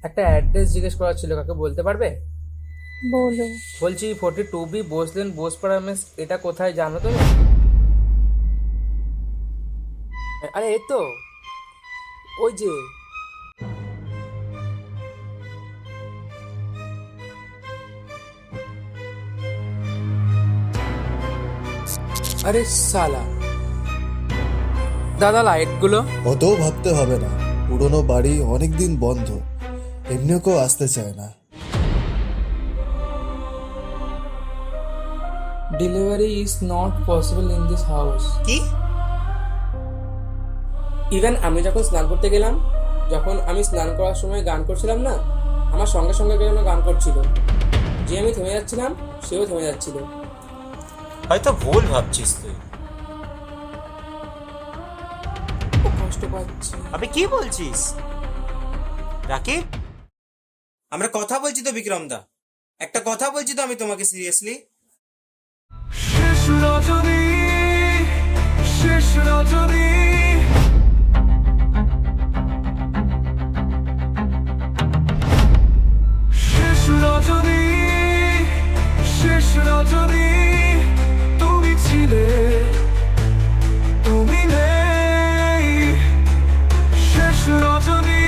একটা অ্যাড্রেস জিজ্ঞেস করার ছিল, কাকে বলতে পারবে? বলো। বলছি 42B বোসলেন বোসপাড়া মেস, এটা কোথায় জানো তুমি? আরে এই তো, ওই যে। আরে সালা, দাদা লাইটগুলো। অতও ভাবতে হবে না, পুরনো বাড়ি অনেক দিন বন্ধ, এমনিও কেউ আসতে চায় না। Delivery is not possible in this house. কি? ইভেন আমি যখন স্নান করতে গেলাম, যখন আমি স্নান করার সময় গান করছিলাম না, আমার সঙ্গে সঙ্গে কেউ যেন গান করছিল। যে আমি থেমে যাচ্ছিলাম, সেও থেমে যাচ্ছিল। হয়তো ভুল ভাবছিস তুই। ও কষ্ট পাচ্ছি। আবে কি বলছিস রাকিব? আমরা কথা বলছি তো বিক্রম দা, একটা কথা বলছি তো আমি তোমাকে সিরিয়াসলি। শেষ রজনী, শেষ রজনী, শেষ রজনী, শেষ রজনী, তুমি ছিলে, তুমি নেই, শেষ রজনী।